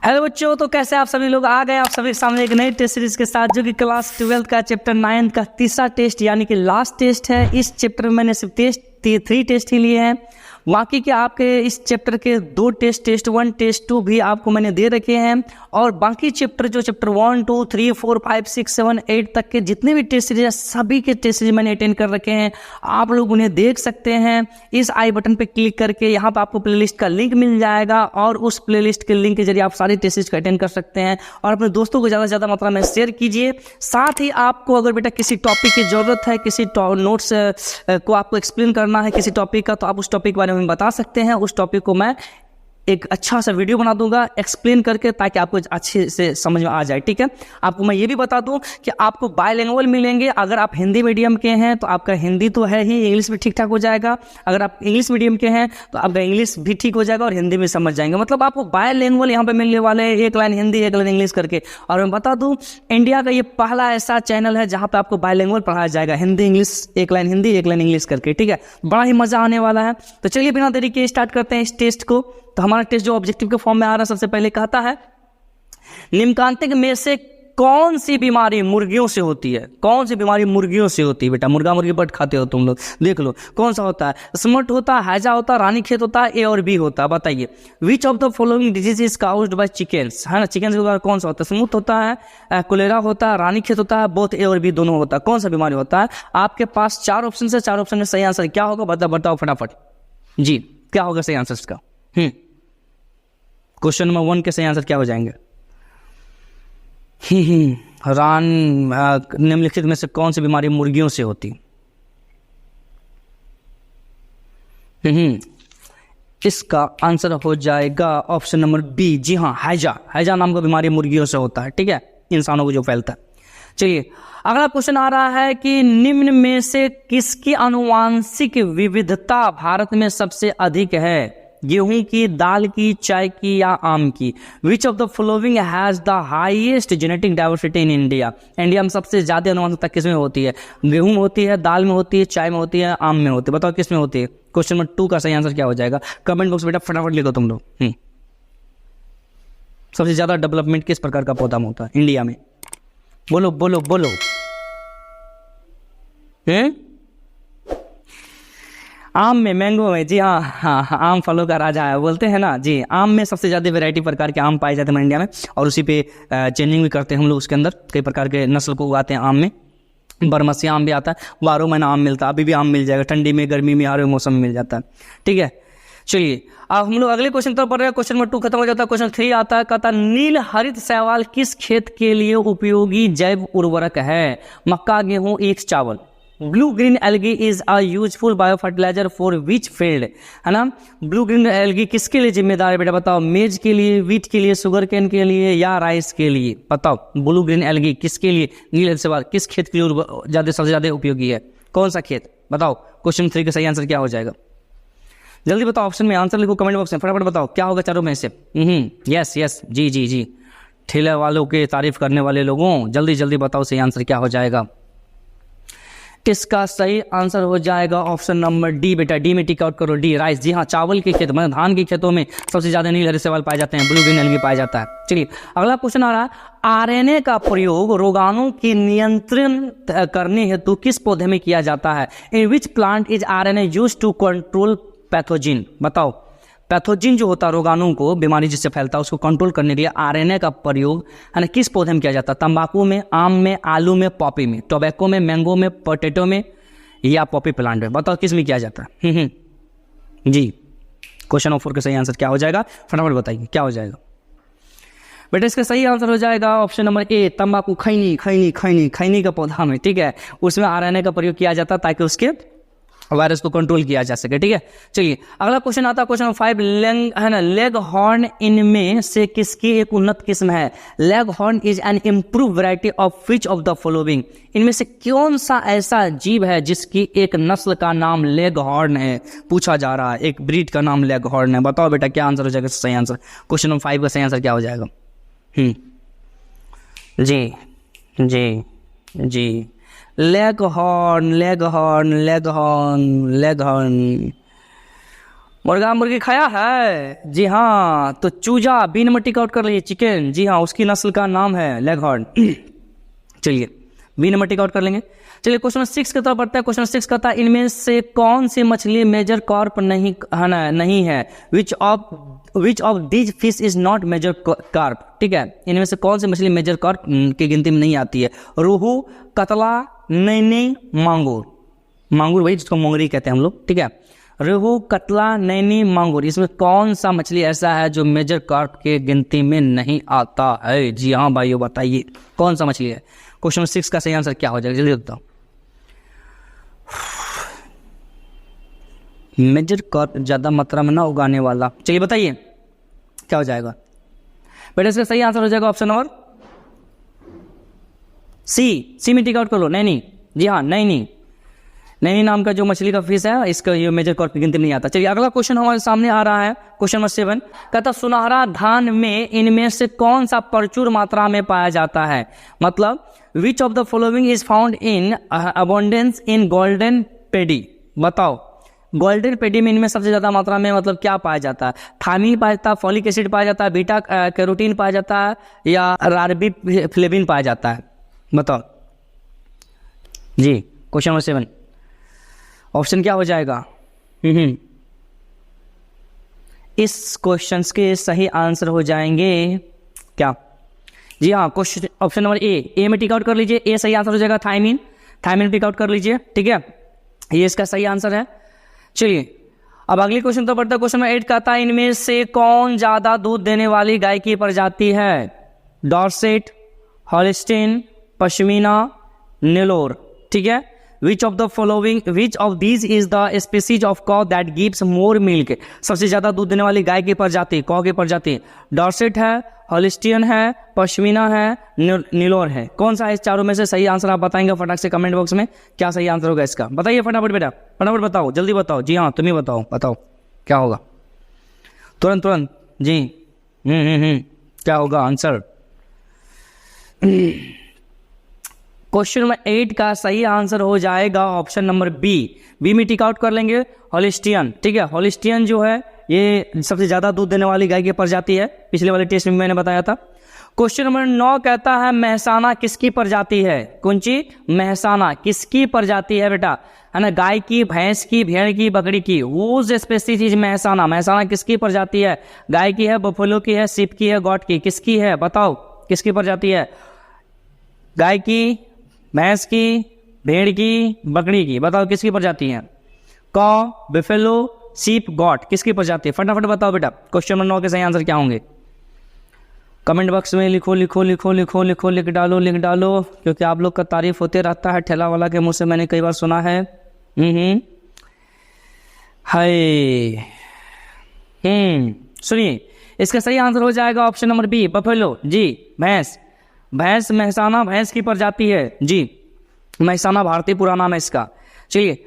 Hello बच्चों, तो कैसे आप सभी लोग आ गए आप सभी के सामने एक नई टेस्ट सीरीज के साथ, जो कि क्लास 12 का चैप्टर 9 का तीसरा टेस्ट यानी कि लास्ट टेस्ट है। इस चैप्टर में मैंने सिर्फ 3 टेस्ट ही लिए हैं। बाकी के आपके इस चैप्टर के 2 टेस्ट 1 टेस्ट 2 भी आपको मैंने दे रखे हैं। और बाकी चैप्टर जो चैप्टर 1 2 3 4 5 6 7 8 तक के जितने भी टेस्ट सीरीज है, सभी के टेस्ट सीरीज मैंने अटेंड कर रखे हैं। आप लोग उन्हें देख सकते हैं। इस आई बटन पे क्लिक करके यहाँ पर आपको प्लेलिस्ट का लिंक मिल जाएगा, और उस प्लेलिस्ट के लिंक के जरिए आप सारे टेस्ट सीरीज को अटेंड कर सकते हैं। और अपने दोस्तों को ज़्यादा से ज़्यादा मात्रा में शेयर कीजिए। साथ ही आपको अगर बेटा किसी टॉपिक की ज़रूरत है, किसी नोट्स को आपको एक्सप्लेन करना है किसी टॉपिक का, तो आप उस टॉपिक के बारे में बता सकते हैं। उस टॉपिक को मैं एक अच्छा सा वीडियो बना दूंगा एक्सप्लेन करके, ताकि आपको अच्छे से समझ में आ जाए। ठीक है, आपको मैं ये भी बता दूं कि आपको बायलैंग्वेज मिलेंगे। अगर आप हिंदी मीडियम के हैं तो आपका हिंदी तो है ही, इंग्लिश भी ठीक ठाक हो जाएगा। अगर आप इंग्लिश मीडियम के हैं तो आपका इंग्लिश भी ठीक हो जाएगा और हिंदी भी समझ जाएंगे। मतलब आपको बायलैंग्वेज यहाँ पे मिलने वाले हैं, एक लाइन हिंदी एक लाइन इंग्लिश करके। और मैं बता दूं, इंडिया का ये पहला ऐसा चैनल है जहाँ पे आपको बायलैंग्वेज पढ़ाया जाएगा, हिंदी इंग्लिश, एक लाइन हिंदी एक लाइन इंग्लिश करके। ठीक है, बड़ा ही मजा आने वाला है। तो चलिए बिना देरी के स्टार्ट करते हैं इस टेस्ट को। तो हमारा टेस्ट जो ऑब्जेक्टिव के फॉर्म में आ रहा है, सबसे पहले कहता है निम्नलिखित में से कौन सी बीमारी मुर्गियों से होती है। कौन सी बीमारी मुर्गियों से होती है? बेटा मुर्गा मुर्गी बट खाते हो तुम लोग, देख लो कौन सा होता है। स्मट होता है, हैजा होता है, रानीखेत होता है, ए और बी होता है। बताइए विच of the following disease is caused bye chickens, है ना। चिकन के द्वारा कौन सा होता है? स्मूथ होता है, कोलेरा होता है, रानीखेत होता है, बोथ ए और बी दोनों होता है। कौन सा बीमारी होता है? आपके पास 4 ऑप्शन है, 4 ऑप्शन में सही आंसर क्या होगा? बताओ फटाफट जी, क्या होगा सही आंसर इसका? क्वेश्चन नंबर 1 के सही आंसर क्या हो जाएंगे? निम्नलिखित में से कौन सी बीमारी मुर्गियों से होती? इसका आंसर हो जाएगा ऑप्शन नंबर बी। जी हाँ, हैजा नाम का बीमारी मुर्गियों से होता है। ठीक है, इंसानों को जो फैलता है। चलिए अगला क्वेश्चन आ रहा है कि निम्न में से किसकी आनुवांशिक विविधता भारत में सबसे अधिक है? गेहूं की, दाल की, चाय की या आम की? विच of the following has the highest genetic diversity in India? India में सबसे ज्यादा आनुवंशिकता किस में होती है? गेहूं में होती है, दाल में होती है, चाय में होती है, आम में होती है। बताओ किस में होती है? क्वेश्चन नंबर 2 का सही आंसर क्या हो जाएगा? कमेंट बॉक्स बेटा फटाफट लिखो तुम लोग। सबसे ज्यादा डेवलपमेंट किस प्रकार का पौधा में होता है इंडिया में? बोलो बोलो बोलो। आम में, मैंगो में। जी हाँ, आम फलों का राजा है बोलते हैं ना जी। आम में सबसे ज़्यादा वैरायटी प्रकार के आम पाए जाते हैं इंडिया में, और उसी पे चेंजिंग भी करते हैं हम लोग। उसके अंदर कई प्रकार के नस्ल को उगाते हैं आम में। बरमसी आम भी आता है, 12 महीना आम मिलता है। अभी भी आम मिल जाएगा, ठंडी में, गर्मी में, हर मौसम में मिल जाता है। ठीक है, चलिए अब हम लोग अगले क्वेश्चन पर पढ़ रहे हैं। क्वेश्चन नंबर 2 खत्म हो जाता है, क्वेश्चन 3 आता है। कहता नील हरित शैवाल किस खेत के लिए उपयोगी जैव उर्वरक है? मक्का, गेहूं, ईख, चावल। Blue green algae is a useful bio fertiliser for which field, है ना। ब्लू ग्रीन एल्गी किसके लिए जिम्मेदार है बेटा? बताओ, मेज के लिए, वीट के लिए, शुगर केन के लिए या राइस के लिए? बताओ ब्लू ग्रीन एल्गी किसके लिए, नील सवाल किस खेत के लिए सबसे ज्यादा उपयोगी है? कौन सा खेत? बताओ। क्वेश्चन 3 का सही आंसर क्या हो जाएगा? जल्दी बताओ, ऑप्शन में आंसर लिखो, कमेंट बॉक्स में फटाफट बताओ क्या होगा चारों में से। यस जी। ठेले वालों के तारीफ करने वाले लोगों, जल्दी जल्दी बताओ सही आंसर क्या हो जाएगा? इसका सही आंसर हो जाएगा ऑप्शन नंबर डी। बेटा डी में टिक आउट करो, डी राइस। जी हाँ, चावल के खेत मतलब धान के खेतों में सबसे ज्यादा नील हरित शैवाल पाए जाते हैं, ब्लू ग्रीन एल्गी पाया जाता है। चलिए अगला क्वेश्चन आ रहा है, आरएनए का प्रयोग रोगाणु की नियंत्रण करने हेतु किस पौधे में किया जाता है? In which plant is RNA used to control pathogen? बताओ, पैथोजिन जो होता है रोगाणु को, बीमारी जिससे फैलता है, उसको कंट्रोल करने के लिए आरएनए का प्रयोग है ना किस पौधे में किया जाता है? तंबाकू में, आम में, आलू में, पॉपी में, टोबैको में, मैंगो में, पोटैटो में या पॉपी प्लांट में? बताओ किस में किया जाता है? जी, क्वेश्चन नंबर 4 का सही आंसर क्या हो जाएगा? फटाफट बताइए क्या हो जाएगा बेटा? इसका सही आंसर हो जाएगा ऑप्शन नंबर ए, तंबाकू, खैनी का पौधा में। ठीक है, उसमें आरएनए का प्रयोग किया जाता है ताकि उसके वायरस को कंट्रोल किया जा सके। ठीक है, चलिए अगला क्वेश्चन आता है, क्वेश्चन नंबर 5। लेग हॉर्न इनमें से किसकी एक उन्नत किस्म है? Leg horn is an improve variety of which of the following? इनमें से कौन सा ऐसा जीव है जिसकी एक नस्ल का नाम लेग हॉर्न है? पूछा जा रहा है, एक ब्रीड का नाम लेग हॉर्न है। बताओ बेटा क्या आंसर हो जाएगा सही आंसर? क्वेश्चन नंबर 5 का सही आंसर क्या हो जाएगा? जी लेग हॉर्न। मुर्गा मुर्गी खाया है? जी हाँ, तो चूजा बी नंबर टिक आउट कर लीजिए। चिकन, जी हाँ, उसकी नस्ल का नाम है लेगहॉर्न। चलिए बी नंबर टिक आउट कर लेंगे। चलिए क्वेश्चन 6 की तरफ बढ़ता है। क्वेश्चन 6 कहता है इनमें से कौन सी मछली मेजर कार्प नहीं है? Which of this fish is not major carp. ठीक है, इनमें से कौन सी मछली मेजर कार्प की गिनती में नहीं आती है? रोहू, कतला, नैनी, मांगुर। मांगुर वही जिसको मोंगरी कहते हैं हम लोग। ठीक है, रोहू, कतला, नैनी, मांगुर, इसमें कौन सा मछली ऐसा है जो मेजर कार्प के गिनती में नहीं आता है? जी हाँ भाइयों, बताइए कौन सा मछली है? क्वेश्चन 6 का सही आंसर क्या हो जाएगा, जल्दी बताओ। मेजर कार्प ज्यादा मात्रा में ना उगाने वाला, चलिए बताइए क्या हो जाएगा बेटा? इसका सही आंसर हो जाएगा ऑप्शन नंबर सी में टिक आउट कर लो, नैनी। जी हाँ, नैनी नाम का जो मछली का फिश है, इसका ये मेजर कार्प की गिनती में नहीं आता। चलिए अगला क्वेश्चन हमारे सामने आ रहा है, क्वेश्चन नंबर 7 कहता सुनहरा धान में इनमें से कौन सा प्रचुर मात्रा में पाया जाता है? मतलब which of the following is found in abundance in golden paddy. बताओ गोल्डन पेडी में इनमें सबसे ज्यादा मात्रा में मतलब क्या पाया जाता है? थायमिन पाया जाता है, फॉलिक एसिड पाया जाता है, बीटा कैरोटीन पाया जाता है, या राइबोफ्लेविन पाया जाता है? बताओ जी। क्वेश्चन नंबर 7 ऑप्शन क्या हो जाएगा? इस क्वेश्चन के सही आंसर हो जाएंगे क्या? जी हाँ, क्वेश्चन ऑप्शन नंबर ए में टिक आउट कर लीजिए। ए सही आंसर हो जाएगा, थायमिन टिक आउट कर लीजिए। ठीक है, ये इसका सही आंसर है। चलिए अब अगली क्वेश्चन तो बढ़ता है। क्वेश्चन नंबर 8 कहता है इनमें से कौन ज्यादा दूध देने वाली गाय की प्रजाति है? Dorset, Holstein, pashmina, Nellore. ठीक है, which of these is the species of कॉ दैट गिव्स मोर मिल्क। सबसे ज्यादा दूध देने वाली गाय की प्रजाति, कॉ की प्रजाति डॉर्सेट है, हॉलिस्टीन है, पश्मीना है, नीलोर है। कौन सा है इस चारों में से? सही आंसर आप बताएंगे फटाक से कमेंट बॉक्स में, क्या सही आंसर होगा इसका? बताइए फटाफट बेटा, फटाफट बताओ, जल्दी बताओ। जी हाँ, तुम ही बताओ क्या होगा, तुरंत जी। क्या होगा आंसर? क्वेश्चन नंबर 8 का सही आंसर हो जाएगा ऑप्शन नंबर बी में टिक आउट कर लेंगे, हॉलिस्टियन। ठीक है, हॉलिस्टियन जो है ये सबसे ज्यादा दूध देने वाली गाय की प्रजाति है, पिछले वाले टेस्ट में मैंने बताया था। क्वेश्चन नंबर 9 कहता है महसाना किसकी प्रजाति है? कौन सी? महसाना किसकी प्रजाति है बेटा? है ना, गाय की, भैंस की, भेड़ की, बकरी की। वूज स्पेसीज महसाना किसकी प्रजाति है? गाय की है, बफेलो की है, सिप की है, गॉट की, किसकी है? बताओ किसकी प्रजाति है? गाय की, भैंस की, भेड़ की, बकरी की, बताओ किसकी प्रजाति है? कॉ, बफेलो, सीप, गॉट, किसकी प्रजाति है? फटाफट बताओ बेटा। क्वेश्चन नंबर 9 के सही आंसर क्या होंगे? कमेंट बॉक्स में लिख डालो, क्योंकि आप लोग का तारीफ होते रहता है, ठेला वाला के मुंह से मैंने कई बार सुना है। हाय सुनिए, इसका सही आंसर हो जाएगा ऑप्शन नंबर बी, बफेलो। जी, भैंस महसाना भैंस की प्रजाति है। जी, महसाना भारतीय पुराना नाम है इसका। चलिए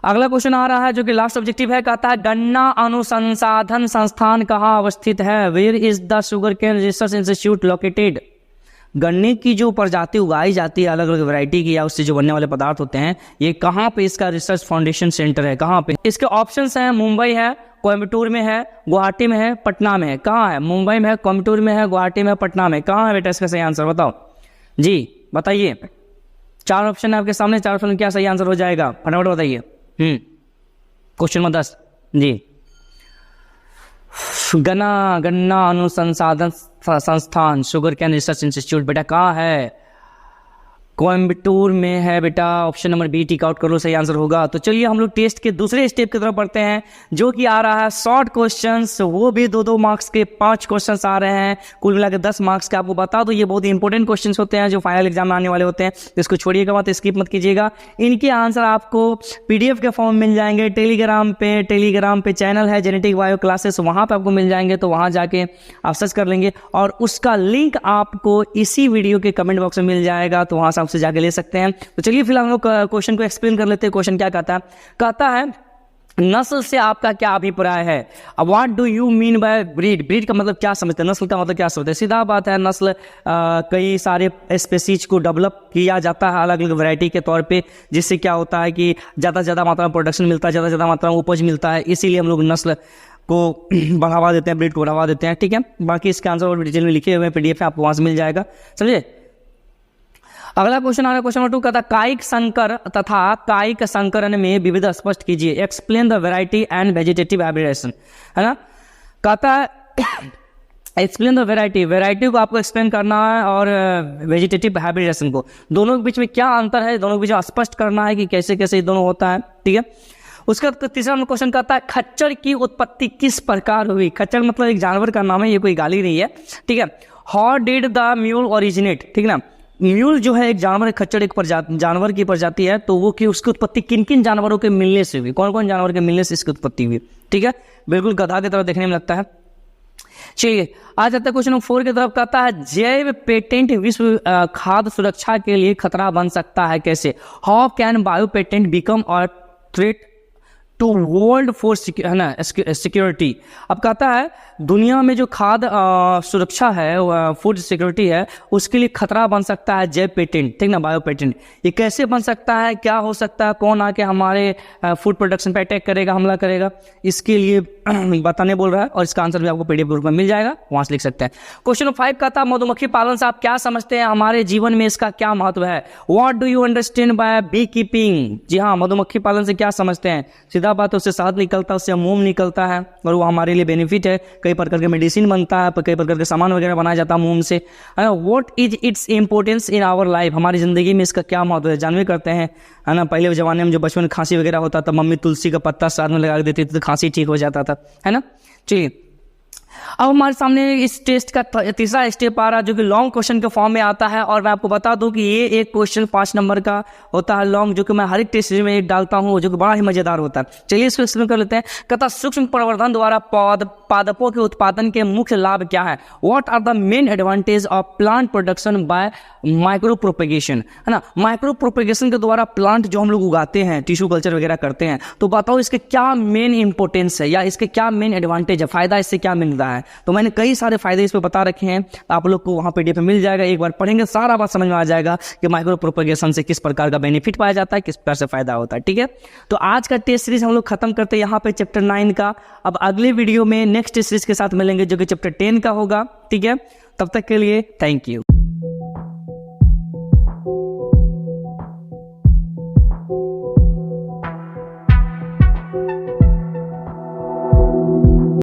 अगला क्वेश्चन आ रहा है जो कि लास्ट ऑब्जेक्टिव है। कहता है गन्ना अनुसंधान संस्थान कहाँ अवस्थित है? Where is the sugar cane research institute located? गन्ने की जो प्रजाति उगाई जाती है अलग अलग वैरायटी की, या उससे जो बनने वाले पदार्थ होते हैं, ये कहाँ पे इसका रिसर्च फाउंडेशन सेंटर है? कहाँ पे? इसके ऑप्शंस हैं, मुंबई है, कोयम्बटूर में है, गुवाहाटी में है, पटना में है। कहाँ है? मुंबई में है, कोयम्बटूर में है, गुवाहाटी में है, पटना में। कहाँ है बेटा इसका सही आंसर? बताओ जी, बताइए। 4 ऑप्शन है आपके सामने, 4 ऑप्शन क्या सही आंसर हो जाएगा? फटाफट बताइए। क्वेश्चन नंबर 10 जी, गन्ना अनुसंधान संस्थान शुगर कैन रिसर्च इंस्टीट्यूट बेटा कहाँ है? कोयम्बटूर में है बेटा। Option number B tick out कर लो, सही आंसर होगा। तो चलिए हम लोग टेस्ट के दूसरे स्टेप की तरफ बढ़ते हैं, जो कि आ रहा है शॉर्ट क्वेश्चंस, वो भी 2-2 मार्क्स के 5 क्वेश्चंस आ रहे हैं, कुल मिला के 10 मार्क्स के। आपको बता दो ये बहुत ही इंपॉर्टेंट क्वेश्चंस होते हैं जो फाइनल एग्जाम में आने वाले होते हैं, इसको छोड़िएगा मत, स्किप मत कीजिएगा। इनके आंसर आपको PDF के फॉर्म मिल जाएंगे टेलीग्राम पे चैनल है जेनेटिक बायो क्लासेस, वहाँ पर आपको मिल जाएंगे। तो वहाँ जाके आप सर्च कर लेंगे और उसका लिंक आपको इसी वीडियो के कमेंट बॉक्स में मिल जाएगा, तो वहाँ से आपसे जाके ले सकते हैं। तो चलिए फिलहाल हम लोग क्वेश्चन को एक्सप्लेन कर लेते हैं। क्वेश्चन क्या कहता है नस्ल से आपका क्या अभिप्राय है? What do you mean by breed? Breed का मतलब क्या समझते हैं, नस्ल का मतलब क्या समझते हैं? सीधा बात है, नस्ल कई सारे स्पेसीज को डेवलप किया जाता है अलग अलग वैरायटी के तौर पे, जिससे क्या होता है कि ज़्यादा से ज़्यादा मात्रा में प्रोडक्शन मिलता है, ज़्यादा से ज़्यादा मात्रा में उपज मिलता है, इसीलिए हम लोग नस्ल को बढ़ावा देते हैं, ब्रीड को बढ़ावा देते हैं। ठीक है, बाकी इसके आंसर और डिटेल में लिखे हुए हैं PDF है, आपको वहाँ से मिल जाएगा। समझे? अगला क्वेश्चन आ रहा है, क्वेश्चन नंबर 2 कहता है कायिक संकर तथा कायिक संकरण में विविधता स्पष्ट कीजिए। Explain the variety and vegetative hybridisation, है ना। कहता है एक्सप्लेन द वैरायटी, वैरायटी को आपको एक्सप्लेन करना है और वेजिटेटिव हाइब्रिडेशन को, दोनों के बीच में क्या अंतर है, दोनों के बीच में स्पष्ट करना है कि कैसे कैसे ये दोनों होता है। ठीक है, उसका तीसरा क्वेश्चन कहता है खच्चर की उत्पत्ति किस प्रकार हुई? खच्चर मतलब एक जानवर का नाम है, ये कोई गाली नहीं है। ठीक है, how did the mule originate? ठीक है ना, म्यूल जो है एक जानवर है, खच्चर एक जानवर की प्रजाति है, तो वो कि उसकी उत्पत्ति किन किन जानवरों के मिलने से हुई, कौन कौन जानवर के मिलने से इसकी उत्पत्ति हुई? ठीक है, बिल्कुल गधा की तरह देखने में लगता है। चलिए आ जाता है क्वेश्चन नंबर 4 की तरफ। कहता है जैव पेटेंट विश्व खाद्य सुरक्षा के लिए खतरा बन सकता है कैसे? How can bio patent become a threat to world food है ना सिक्योरिटी? अब कहता है दुनिया में जो खाद्य सुरक्षा है, फूड सिक्योरिटी है, उसके लिए खतरा बन सकता है जैव पेटेंट, ठीक ना, बायो पेटेंट। ये कैसे बन सकता है, क्या हो सकता है, कौन आके हमारे फूड प्रोडक्शन पे अटैक करेगा, हमला करेगा, इसके लिए बताने बोल रहा है, और इसका आंसर भी आपको PDF ग्रुप में मिल जाएगा, वहां से लिख सकते हैं। क्वेश्चन नंबर 5 कहता है मधुमक्खी पालन से आप क्या समझते हैं, हमारे जीवन में इसका क्या महत्व है? What do you understand by bee keeping? जी हाँ, मधुमक्खी पालन से क्या समझते हैं? सीधा बात है, उससे शहद निकलता है, उससे मोम निकलता है, और वो हमारे लिए बेनिफिट है, कई प्रकार के मेडिसिन बनता है, कई प्रकार के सामान वगैरह बनाया जाता है मोम से। What is its importance in our life? हमारी जिंदगी में इसका क्या महत्व है, जानवे करते हैं, है ना। पहले जमाने में जो बचपन में खांसी वगैरह होता था, मम्मी तुलसी का पत्ता साथ में लगा के देती थी तो खांसी ठीक हो जाता था, है ना। चलिए अब हमारे सामने इस टेस्ट का तीसरा स्टेप आ रहा है, जो कि लॉन्ग क्वेश्चन के फॉर्म में आता है, और मैं आपको बता दूं कि ये एक क्वेश्चन 5 नंबर का होता है लॉन्ग, जो कि मैं हर एक टेस्ट में एक डालता हूं, जो कि बड़ा ही मजेदार होता है। चलिए इसको एक्सप्लेन कर लेते हैं। कहता सूक्ष्म प्रवर्धन द्वारा पादपों के उत्पादन के मुख्य लाभ क्या है? What are the main advantage of plant production by micro propagation, है ना। माइक्रो प्रोपेगेशन के द्वारा प्लांट जो हम लोग उगाते हैं, टिश्यू कल्चर वगैरह करते हैं, तो बताओ इसके क्या मेन इंपॉर्टेंस है, या इसके क्या मेन एडवांटेज है, फायदा इससे क्या मिल रहा है? तो मैंने कई सारे फायदे इस पे बता रखे हैं, आप लोग को वहाँ PDF में मिल जाएगा, एक बार पढ़ेंगे सारा बात समझ में आ जाएगा कि माइक्रो प्रोपेगेशन से किस प्रकार का बेनिफिट पाया जाता है, किस प्रकार से फायदा होता है। ठीक है, तो आज का टेस्ट सीरीज हम लोग खत्म करते हैं यहाँ पे चैप्टर 9 का। अब अगले वीडियो में नेक्स्ट सीरीज के साथ मिलेंगे, जो कि चैप्टर 10 का होगा। ठीक है, तब तक के लिए थैंक यू।